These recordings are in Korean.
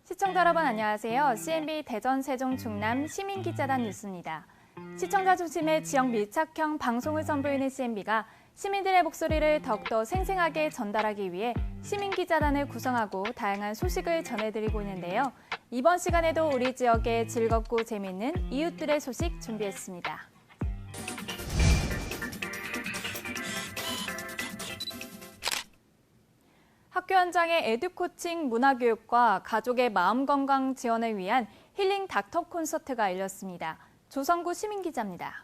시청자 여러분 안녕하세요. CNB 대전 세종 충남 시민기자단 뉴스입니다. 시청자 중심의 지역 밀착형 방송을 선보이는 CNB가 시민들의 목소리를 더욱더 생생하게 전달하기 위해 시민기자단을 구성하고 다양한 소식을 전해드리고 있는데요. 이번 시간에도 우리 지역의 즐겁고 재미있는 이웃들의 소식 준비했습니다. 학교 현장의 에듀코칭 문화교육과 가족의 마음건강 지원을 위한 힐링 닥터 콘서트가 열렸습니다. 조성구 시민기자입니다.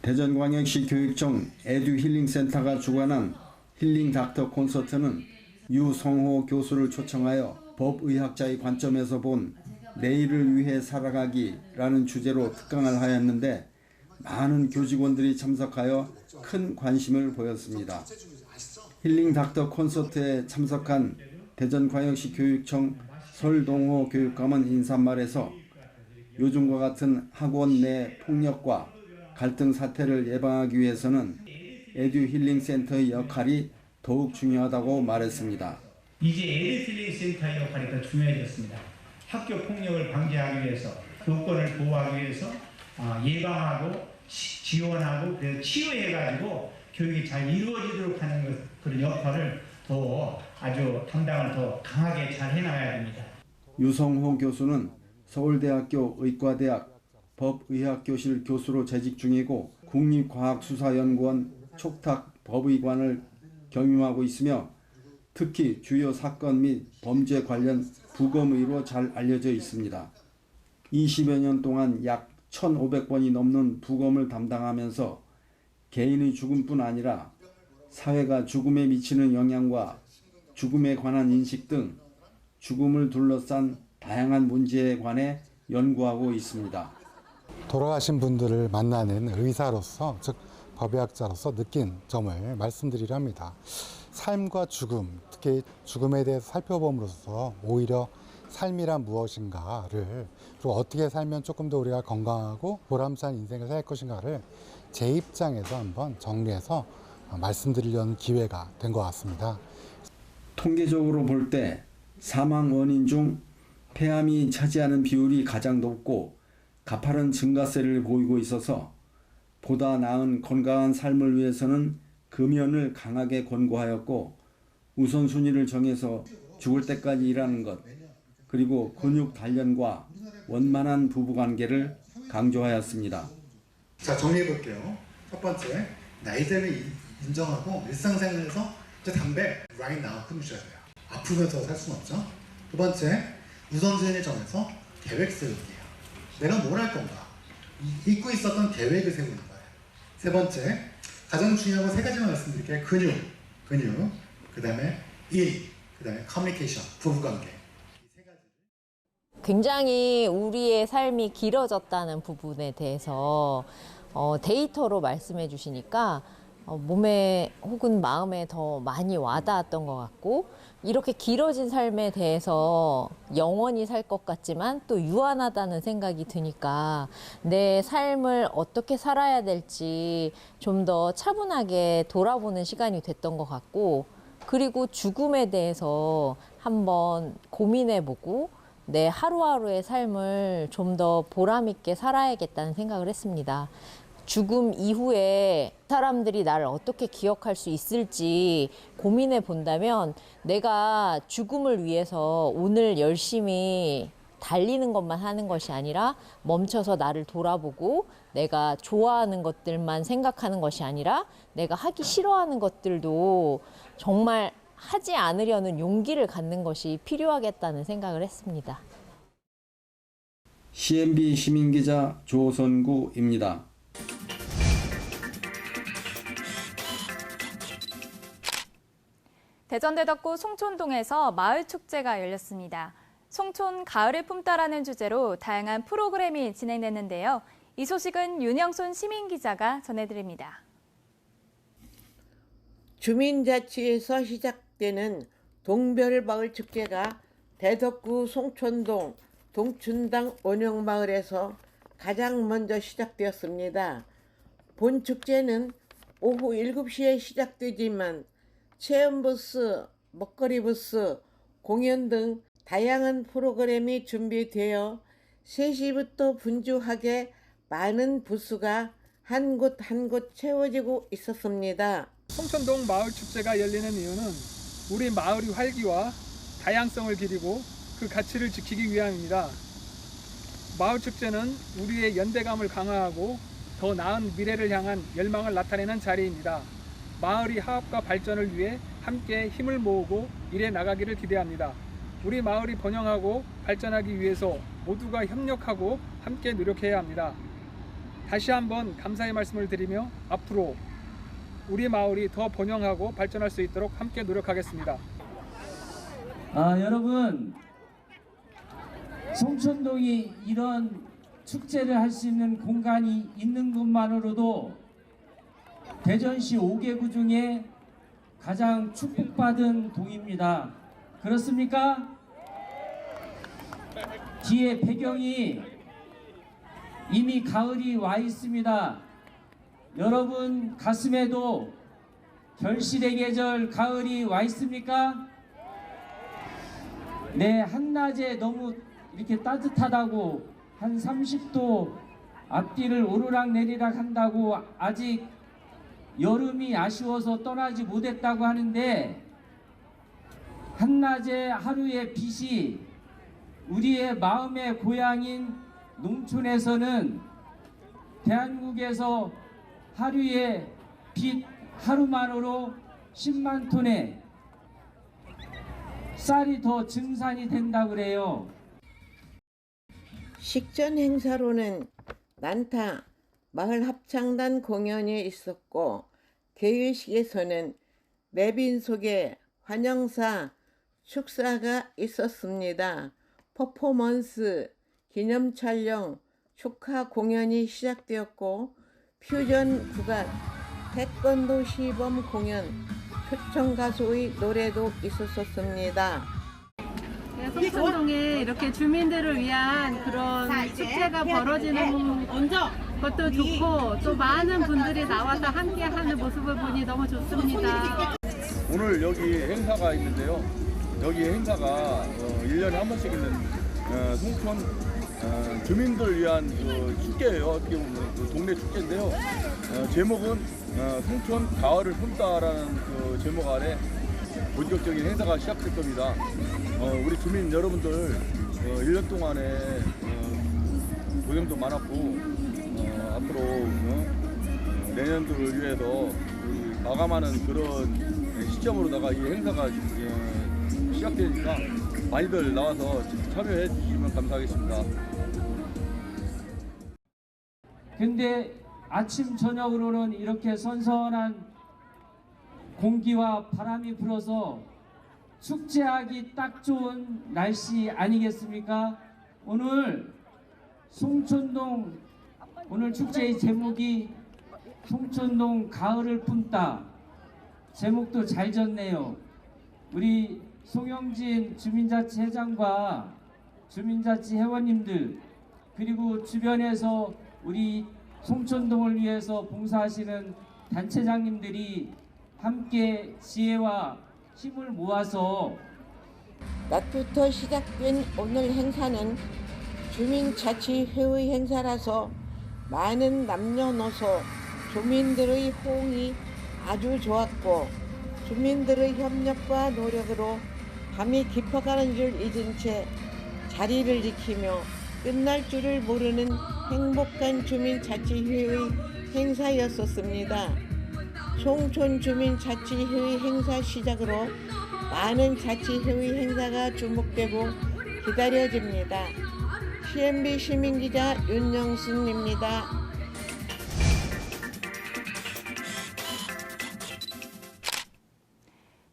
대전광역시 교육청 에듀힐링센터가 주관한 힐링 닥터 콘서트는 유성호 교수를 초청하여 법의학자의 관점에서 본 내일을 위해 살아가기라는 주제로 특강을 하였는데 많은 교직원들이 참석하여 큰 관심을 보였습니다. 힐링 닥터 콘서트에 참석한 대전광역시 교육청 설동호 교육감은 인사말에서 요즘과 같은 학원 내 폭력과 갈등 사태를 예방하기 위해서는 에듀힐링센터의 역할이 더욱 중요하다고 말했습니다. 이제 에듀힐링센터의 역할이 더 중요해졌습니다. 학교 폭력을 방지하기 위해서, 교권을 보호하기 위해서 예방하고 지원하고 그래서 치유해가지고 교육이 잘 이루어지도록 하는 그런 역할을 아주 담당을 더 강하게 잘 해나가야 됩니다. 유성호 교수는 서울대학교 의과대학 법의학교실 교수로 재직 중이고 국립과학수사연구원 촉탁법의관을 겸임하고 있으며 특히 주요 사건 및 범죄 관련 부검의로 잘 알려져 있습니다. 20여 년 동안 약 1,500번이 넘는 부검을 담당하면서 개인의 죽음뿐 아니라 사회가 죽음에 미치는 영향과 죽음에 관한 인식 등 죽음을 둘러싼 다양한 문제에 관해 연구하고 있습니다. 돌아가신 분들을 만나는 의사로서, 즉 법의학자로서 느낀 점을 말씀드리려 합니다. 삶과 죽음, 특히 죽음에 대해서 살펴봄으로써 오히려 삶이란 무엇인가를, 그리고 어떻게 살면 조금 더 우리가 건강하고 보람찬 인생을 살 것인가를 제 입장에서 한번 정리해서 말씀드리려는 기회가 된 것 같습니다. 통계적으로 볼 때 사망 원인 중 폐암이 차지하는 비율이 가장 높고 가파른 증가세를 보이고 있어서 보다 나은 건강한 삶을 위해서는 금연을 강하게 권고하였고 우선순위를 정해서 죽을 때까지 일하는 것, 그리고 근육 단련과 원만한 부부관계를 강조하였습니다. 자, 정리해 볼게요. 첫 번째, 나이대를 인정하고 일상생활에서 이제 담배 right now 끊으셔야 돼요. 아프면서 살 수는 없죠. 두 번째, 우선순위를 정해서 계획 세우기예요. 내가 뭘 할 건가? 잊고 있었던 계획을 세우는 거예요. 세 번째, 가장 중요한 건 세 가지만 말씀드릴게요. 근육, 그 다음에 일, 그 다음에 커뮤니케이션, 부부관계. 굉장히 우리의 삶이 길어졌다는 부분에 대해서 데이터로 말씀해 주시니까 몸에 혹은 마음에 더 많이 와닿았던 것 같고, 이렇게 길어진 삶에 대해서 영원히 살 것 같지만 또 유한하다는 생각이 드니까 내 삶을 어떻게 살아야 될지 좀 더 차분하게 돌아보는 시간이 됐던 것 같고, 그리고 죽음에 대해서 한번 고민해보고 내 하루하루의 삶을 좀 더 보람 있게 살아야겠다는 생각을 했습니다. 죽음 이후에 사람들이 나를 어떻게 기억할 수 있을지 고민해 본다면 내가 죽음을 위해서 오늘 열심히 달리는 것만 하는 것이 아니라 멈춰서 나를 돌아보고 내가 좋아하는 것들만 생각하는 것이 아니라 내가 하기 싫어하는 것들도 정말 하지 않으려는 용기를 갖는 것이 필요하겠다는 생각을 했습니다. CNB 시민기자 조선구입니다. 대전대덕구 송촌동에서 마을축제가 열렸습니다. 송촌 가을을 품다라는 주제로 다양한 프로그램이 진행됐는데요. 이 소식은 윤영순 시민기자가 전해드립니다. 주민자치에서 시작되는 동별마을축제가 대덕구 송촌동 동춘당 원영마을에서 가장 먼저 시작되었습니다. 본 축제는 오후 7시에 시작되지만 체험부스, 먹거리 부스, 공연 등 다양한 프로그램이 준비되어 3시부터 분주하게 많은 부스가 한 곳 한 곳 채워지고 있었습니다. 송천동 마을축제가 열리는 이유는 우리 마을의 활기와 다양성을 기리고 그 가치를 지키기 위함입니다. 마을축제는 우리의 연대감을 강화하고 더 나은 미래를 향한 열망을 나타내는 자리입니다. 마을의 화합과 발전을 위해 함께 힘을 모으고 일해 나가기를 기대합니다. 우리 마을이 번영하고 발전하기 위해서 모두가 협력하고 함께 노력해야 합니다. 다시 한번 감사의 말씀을 드리며 앞으로 우리 마을이 더 번영하고 발전할 수 있도록 함께 노력하겠습니다. 여러분, 송천동이 이런 축제를 할 수 있는 공간이 있는 것만으로도 대전시 5개구 중에 가장 축복받은 동입니다. 그렇습니까? 뒤에 배경이 이미 가을이 와 있습니다. 여러분 가슴에도 결실의 계절 가을이 와 있습니까? 네, 한낮에 너무 이렇게 따뜻하다고 한 30도 앞뒤를 오르락 내리락 한다고 아직 여름이 아쉬워서 떠나지 못했다고 하는데, 한낮의 하루의 빛이 우리의 마음의 고향인 농촌에서는 대한민국에서 하루의 빛 하루만으로 10만 톤의 쌀이 더 증산이 된다고 그래요. 식전 행사로는 난타 마을 합창단 공연이 있었고, 개회식에서는 내빈속의 환영사 축사가 있었습니다. 퍼포먼스, 기념 촬영, 축하 공연이 시작되었고, 퓨전 국악, 태권도 시범 공연, 초청 가수의 노래도 있었습니다. 송천동에 이렇게 주민들을 위한 그런 축제가 벌어지는 것도 좋고, 또 많은 분들이 나와서 함께하는 모습을 보니 너무 좋습니다. 오늘 여기 행사가 있는데요. 여기 행사가 1년에 한 번씩 있는 송천 주민들을 위한 축제예요. 어떻게 보면 동네 축제인데요. 제목은 송천 가을을 품다라는 제목 아래 본격적인 행사가 시작될 겁니다. 우리 주민 여러분들 1년 동안에 고생도 많았고, 앞으로 내년도를 위해서 마감하는 그런 시점으로다가 이 행사가 시작되니까 많이들 나와서 참여해 주시면 감사하겠습니다. 근데 아침 저녁으로는 이렇게 선선한 공기와 바람이 불어서 축제하기 딱 좋은 날씨 아니겠습니까? 오늘 송천동, 오늘 축제의 제목이 송천동 가을을 품다. 제목도 잘 졌네요. 우리 송영진 주민자치 회장과 주민자치 회원님들, 그리고 주변에서 우리 송천동을 위해서 봉사하시는 단체장님들이 함께 지혜와 힘을 모아서 낮부터 시작된 오늘 행사는 주민자치회의 행사라서 많은 남녀노소 주민들의 호응이 아주 좋았고, 주민들의 협력과 노력으로 밤이 깊어가는 줄 잊은 채 자리를 지키며 끝날 줄을 모르는 행복한 주민자치회의 행사였었습니다. 송촌 주민자치회의 행사 시작으로 많은 자치회의 행사가 주목되고 기다려집니다. CNB 시민기자 윤영순입니다.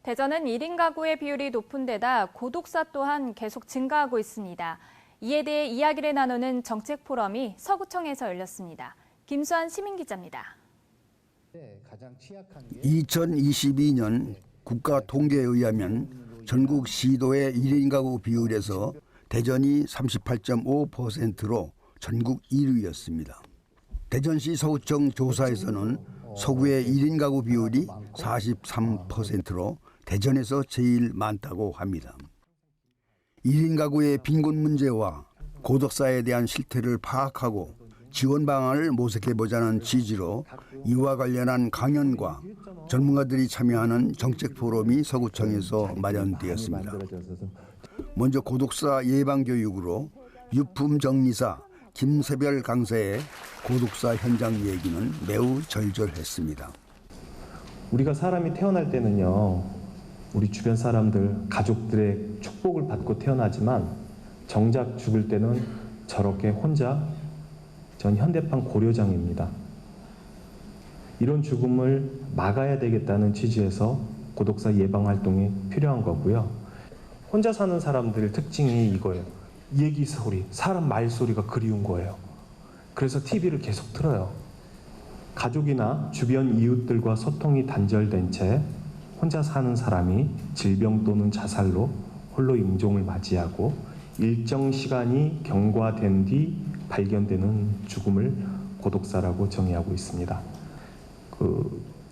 대전은 1인 가구의 비율이 높은 데다 고독사 또한 계속 증가하고 있습니다. 이에 대해 이야기를 나누는 정책 포럼이 서구청에서 열렸습니다. 김수환 시민기자입니다. 2022년 국가 통계에 의하면 전국 시도의 1인 가구 비율에서 대전이 38.5%로 전국 1위였습니다. 대전시 서구청 조사에서는 서구의 1인 가구 비율이 43%로 대전에서 제일 많다고 합니다. 1인 가구의 빈곤 문제와 고독사에 대한 실태를 파악하고 지원 방안을 모색해보자는 취지로 이와 관련한 강연과 전문가들이 참여하는 정책 포럼이 서구청에서 마련되었습니다. 먼저 고독사 예방 교육으로 유품정리사 김세별 강사의 고독사 현장 얘기는 매우 절절했습니다. 우리가 사람이 태어날 때는요, 우리 주변 사람들, 가족들의 축복을 받고 태어나지만 정작 죽을 때는 저렇게 혼자, 전 현대판 고려장입니다. 이런 죽음을 막아야 되겠다는 취지에서 고독사 예방 활동이 필요한 거고요. 혼자 사는 사람들의 특징이 이거예요. 얘기 소리, 사람 말소리가 그리운 거예요. 그래서 TV를 계속 틀어요. 가족이나 주변 이웃들과 소통이 단절된 채 혼자 사는 사람이 질병 또는 자살로 홀로 임종을 맞이하고 일정 시간이 경과된 뒤 발견되는 죽음을 고독사라고 정의하고 있습니다.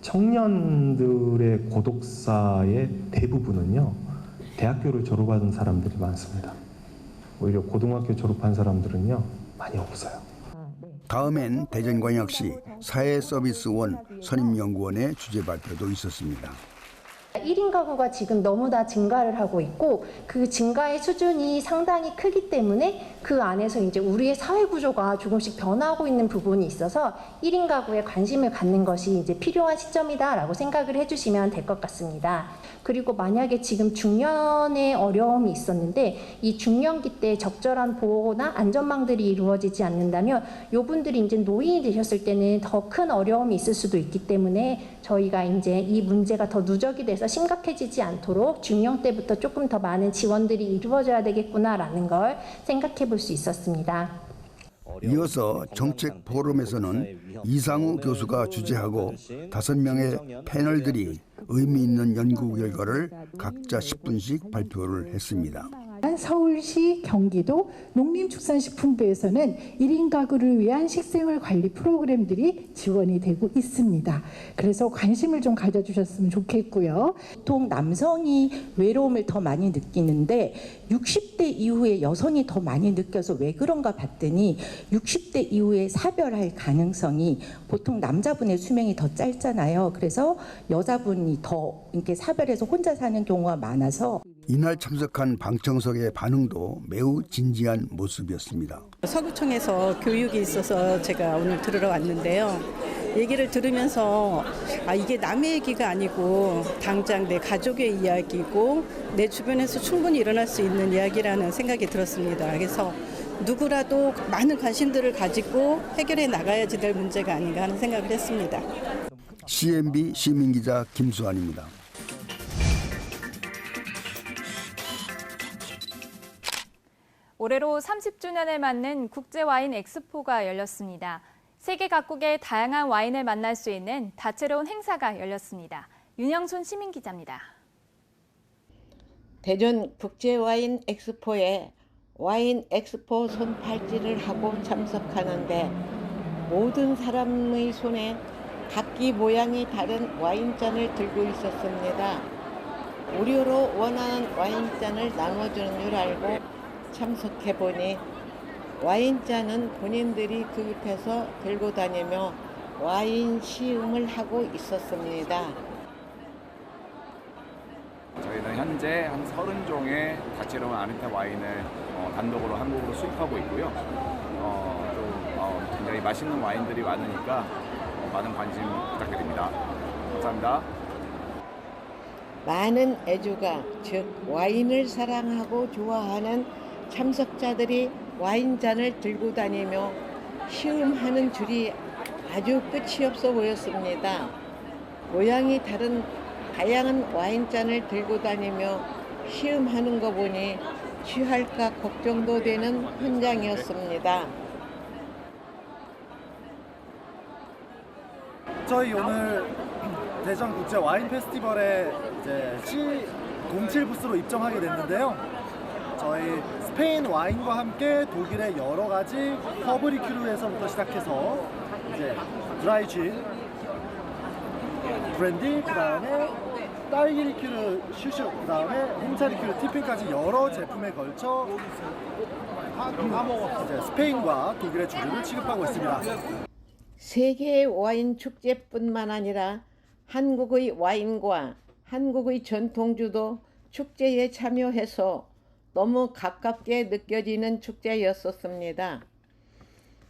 청년들의 고독사의 대부분은요, 대학교를 졸업하는 사람들이 많습니다. 오히려 고등학교 졸업한 사람들은요, 많이 없어요. 다음엔 대전광역시 사회서비스원 선임연구원의 주제 발표도 있었습니다. 1인 가구가 지금 너무나 증가를 하고 있고 그 증가의 수준이 상당히 크기 때문에 그 안에서 이제 우리의 사회 구조가 조금씩 변하고 있는 부분이 있어서 1인 가구에 관심을 갖는 것이 이제 필요한 시점이다라고 생각을 해주시면 될 것 같습니다. 그리고 만약에 지금 중년의 어려움이 있었는데 이 중년기 때 적절한 보호나 안전망들이 이루어지지 않는다면 요분들이 이제 노인이 되셨을 때는 더 큰 어려움이 있을 수도 있기 때문에 저희가 이제 이 문제가 더 누적이 돼서 심각해지지 않도록 중년 때부터 조금 더 많은 지원들이 이루어져야 되겠구나라는 걸 생각해 볼 수 있었습니다. 이어서 정책 포럼에서는 이상우 교수가 주재하고 5명의 패널들이 의미 있는 연구 결과를 각자 10분씩 발표를 했습니다. 서울시 경기도 농림축산식품부에서는 1인 가구를 위한 식생활 관리 프로그램들이 지원이 되고 있습니다. 그래서 관심을 좀 가져주셨으면 좋겠고요. 보통 남성이 외로움을 더 많이 느끼는데 60대 이후에 여성이 더 많이 느껴서 왜 그런가 봤더니 60대 이후에 사별할 가능성이 보통 남자분의 수명이 더 짧잖아요. 그래서 여자분이 더 이렇게 사별해서 혼자 사는 경우가 많아서 이날 참석한 방청석의 반응도 매우 진지한 모습이었습니다. 서구청에서 교육이 있어서 제가 오늘 들으러 왔는데요. 얘기를 들으면서 이게 남의 얘기가 아니고 당장 내 가족의 이야기고 내 주변에서 충분히 일어날 수 있는 이야기라는 생각이 들었습니다. 그래서 누구라도 많은 관심들을 가지고 해결해 나가야지 될 문제가 아닌가 하는 생각을 했습니다. CNB 시민기자 김수환입니다. 올해로 30주년을 맞는 국제와인 엑스포가 열렸습니다. 세계 각국의 다양한 와인을 만날 수 있는 다채로운 행사가 열렸습니다. 윤영순 시민기자입니다. 대전 국제와인 엑스포에 와인 엑스포 손팔찌를 하고 참석하는데 모든 사람의 손에 각기 모양이 다른 와인잔을 들고 있었습니다. 무료로 원하는 와인잔을 나눠주는 줄 알고 참석해보니 와인잔은 본인들이 구입해서 들고 다니며 와인 시음을 하고 있었습니다. 저희는 현재 한 30종의 다채로운 아르타 와인을 단독으로 한국으로 수입하고 있고요. 굉장히 맛있는 와인들이 많으니까 많은 관심 부탁드립니다. 감사합니다. 많은 애주가, 즉 와인을 사랑하고 좋아하는 참석자들이 와인잔을 들고 다니며 시음하는 줄이 아주 끝이 없어 보였습니다. 모양이 다른 다양한 와인잔을 들고 다니며 시음하는 거 보니 취할까 걱정도 되는 현장이었습니다. 저희 오늘 대전 국제 와인 페스티벌에 이제 C07 부스로 입점하게 됐는데요. 저희 스페인 와인과 함께 독일의 여러 가지 허브 리큐르에서부터 시작해서 이제 드라이 진, 브랜디, 그다음에 딸기 리큐르 슈슈, 그다음에 홍차 리큐르 티핀까지 여러 제품에 걸쳐 이제 스페인과 독일의 주류를 취급하고 있습니다. 세계의 와인 축제뿐만 아니라 한국의 와인과 한국의 전통주도 축제에 참여해서 너무 가깝게 느껴지는 축제였었습니다.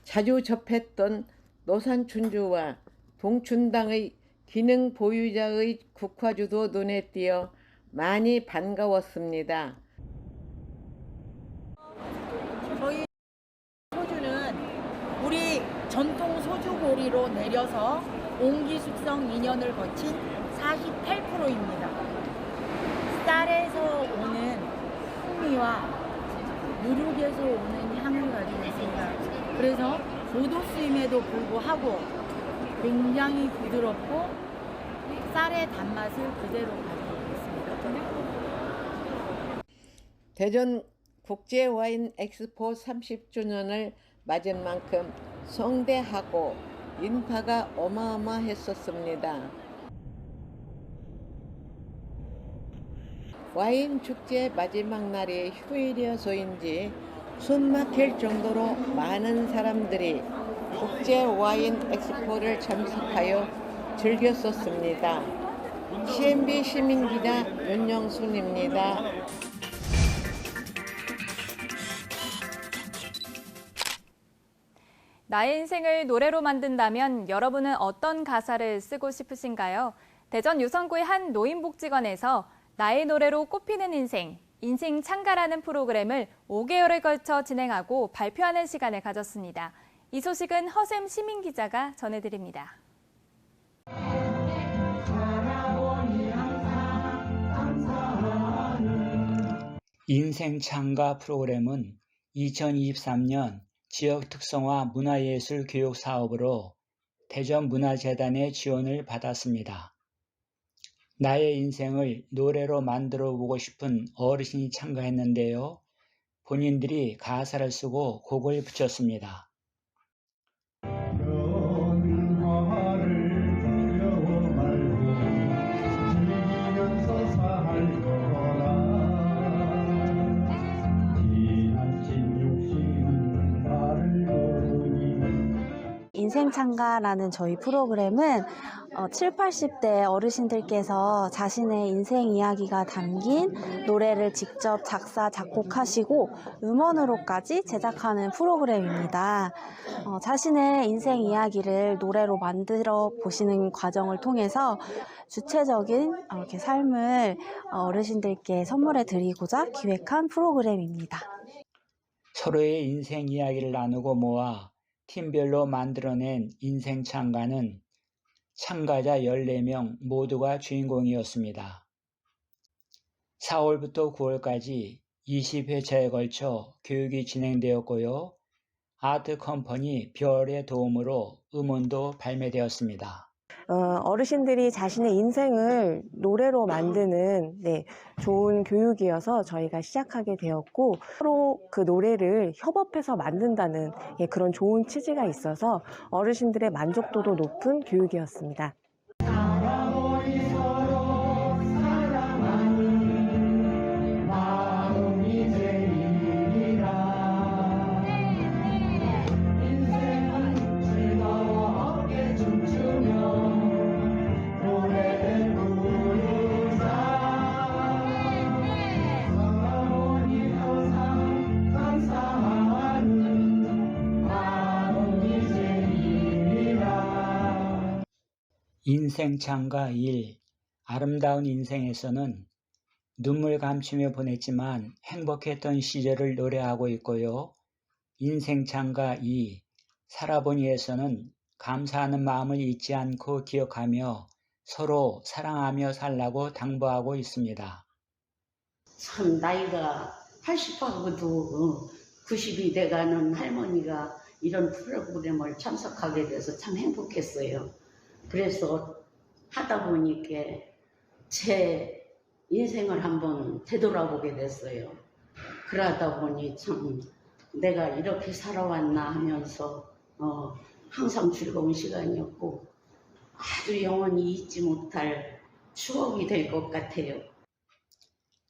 자주 접했던 노산춘주와 동춘당의 기능 보유자의 국화주도 눈에 띄어 많이 반가웠습니다. 저희 소주는 우리 전통 소주보리로 내려서 옹기 숙성 2년을 거친 48%입니다. 쌀에서 오는 풍미와 누룩에서 오는 향을 가지고 있습니다. 그래서 고도수임에도 불구하고 굉장히 부드럽고 쌀의 단맛을 그대로 가지고 있습니다. 대전 국제와인 엑스포 30주년을 맞은 만큼 성대하고 인파가 어마어마했었습니다. 와인 축제 마지막 날이 휴일이어서인지 숨 막힐 정도로 많은 사람들이 국제 와인 엑스포를 참석하여 즐겼었습니다. CNB 시민기자 윤영순입니다. 나의 인생을 노래로 만든다면 여러분은 어떤 가사를 쓰고 싶으신가요? 대전 유성구의 한 노인복지관에서 나의 노래로 꽃피는 인생 창가라는 프로그램을 5개월에 걸쳐 진행하고 발표하는 시간을 가졌습니다. 이 소식은 허샘 시민기자가 전해드립니다. 인생 창가 프로그램은 2023년 지역 특성화 문화예술 교육 사업으로 대전문화재단의 지원을 받았습니다. 나의 인생을 노래로 만들어 보고 싶은 어르신이 참가했는데요. 본인들이 가사를 쓰고 곡을 붙였습니다. 인생창가라는 저희 프로그램은 7, 80대 어르신들께서 자신의 인생 이야기가 담긴 노래를 직접 작사, 작곡하시고 음원으로까지 제작하는 프로그램입니다. 자신의 인생 이야기를 노래로 만들어 보시는 과정을 통해서 주체적인 이렇게 삶을 어르신들께 선물해 드리고자 기획한 프로그램입니다. 서로의 인생 이야기를 나누고 모아 팀별로 만들어낸 인생 창가는 참가자 14명 모두가 주인공이었습니다. 4월부터 9월까지 20회차에 걸쳐 교육이 진행되었고요. 아트 컴퍼니 별의 도움으로 음원도 발매되었습니다. 어르신들이 자신의 인생을 노래로 만드는 좋은 교육이어서 저희가 시작하게 되었고, 서로 그 노래를 협업해서 만든다는 그런 좋은 취지가 있어서 어르신들의 만족도도 높은 교육이었습니다. 인생창가 1. 아름다운 인생에서는 눈물 감추며 보냈지만 행복했던 시절을 노래하고 있고요. 인생창가 2. 살아보니에서는 감사하는 마음을 잊지 않고 기억하며 서로 사랑하며 살라고 당부하고 있습니다. 참 나이가 80하고도 90이 돼가는 할머니가 이런 프로그램을 참석하게 돼서 참 행복했어요. 그래서 하다 보니까 제 인생을 한번 되돌아보게 됐어요. 그러다 보니 참 내가 이렇게 살아왔나 하면서 항상 즐거운 시간이었고 아주 영원히 잊지 못할 추억이 될 것 같아요.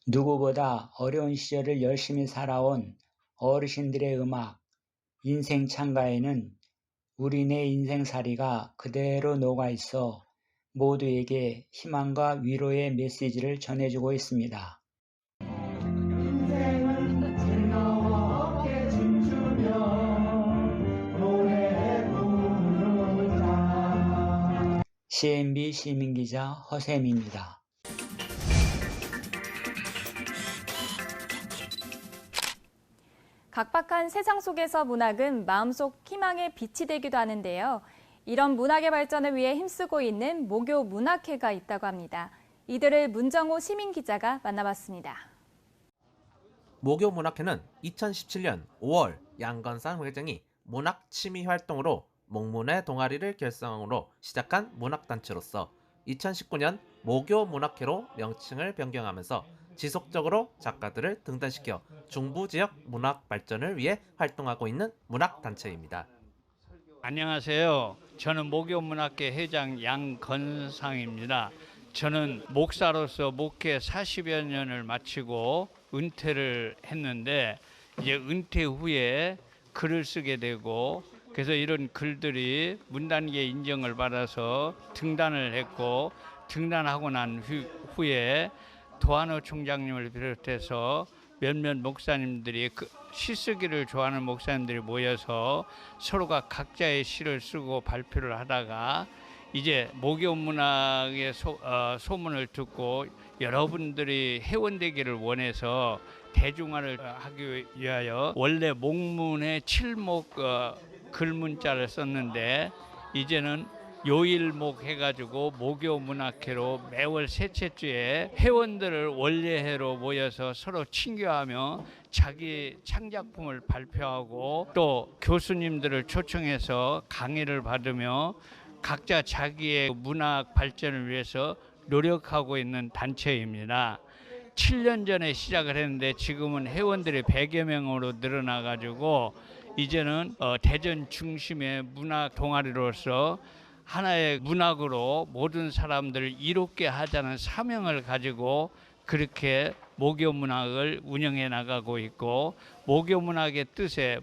누구보다 어려운 시절을 열심히 살아온 어르신들의 음악, 인생 창가에는 우리네 인생살이가 그대로 녹아있어 모두에게 희망과 위로의 메시지를 전해주고 있습니다. CNB 시민기자 허샘입니다. 각박한 세상 속에서 문학은 마음속 희망의 빛이 되기도 하는데요. 이런 문학의 발전을 위해 힘쓰고 있는 모교 문학회가 있다고 합니다. 이들을 문정호 시민기자가 만나봤습니다. 모교 문학회는 2017년 5월 양건상 회장이 문학 취미 활동으로 목문회 동아리를 결성으로 시작한 문학단체로서 2019년 모교 문학회로 명칭을 변경하면서 지속적으로 작가들을 등단시켜 중부 지역 문학 발전을 위해 활동하고 있는 문학단체입니다. 안녕하세요. 저는 모교 문학회 회장 양건상입니다. 저는 목사로서 목회 40여 년을 마치고 은퇴를 했는데 이제 은퇴 후에 글을 쓰게 되고 그래서 이런 글들이 문단계 인정을 받아서 등단을 했고 등단하고 난 후에 도한호 총장님을 비롯해서 몇몇 목사님들이 시 쓰기를 좋아하는 목사님들이 모여서 서로가 각자의 시를 쓰고 발표를 하다가 이제 모교 문학의 소문을 듣고 여러분들이 회원되기를 원해서 대중화를 하기 위하여 원래 목문에 7목 글문자를 썼는데 이제는 요일목 해가지고 모교 문학회로 매월 셋째 주에 회원들을 원래회로 모여서 서로 친교하며 자기 창작품을 발표하고 또 교수님들을 초청해서 강의를 받으며 각자 자기의 문학 발전을 위해서 노력하고 있는 단체입니다. 7년 전에 시작을 했는데 지금은 회원들이 100여 명으로 늘어나가지고 이제는 대전 중심의 문학 동아리로서 하나의 문학으로 모든 사람들을 이롭게 하자는 사명을 가지고 그렇게 모교 문학을 운영해 나가고 있고 모교 문학의 뜻에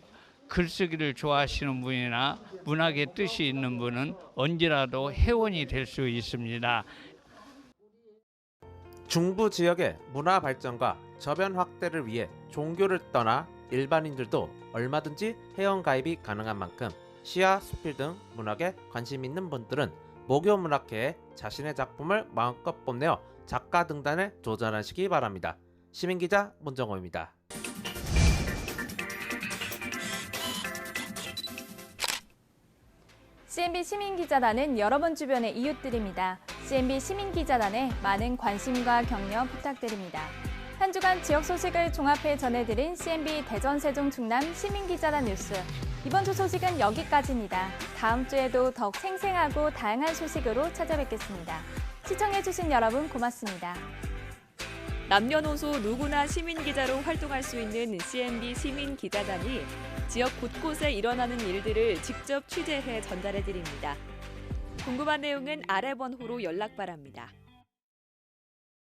글쓰기를 좋아하시는 분이나 문학의 뜻이 있는 분은 언제라도 회원이 될 수 있습니다. 중부 지역의 문화 발전과 저변 확대를 위해 종교를 떠나 일반인들도 얼마든지 회원 가입이 가능한 만큼 시와 수필 등 문학에 관심 있는 분들은 모교 문학회에 자신의 작품을 마음껏 뽐내어 작가 등단에 도전하시기 바랍니다. 시민기자 문정호입니다. CNB 시민기자단은 여러분 주변의 이웃들입니다. CNB 시민기자단에 많은 관심과 격려 부탁드립니다. 한 주간 지역 소식을 종합해 전해드린 CNB 대전 세종 충남 시민기자단 뉴스. 이번 주 소식은 여기까지입니다. 다음 주에도 더욱 생생하고 다양한 소식으로 찾아뵙겠습니다. 시청해주신 여러분 고맙습니다. 남녀노소 누구나 시민기자로 활동할 수 있는 CNB 시민기자단이 지역 곳곳에 일어나는 일들을 직접 취재해 전달해드립니다. 궁금한 내용은 아래 번호로 연락 바랍니다.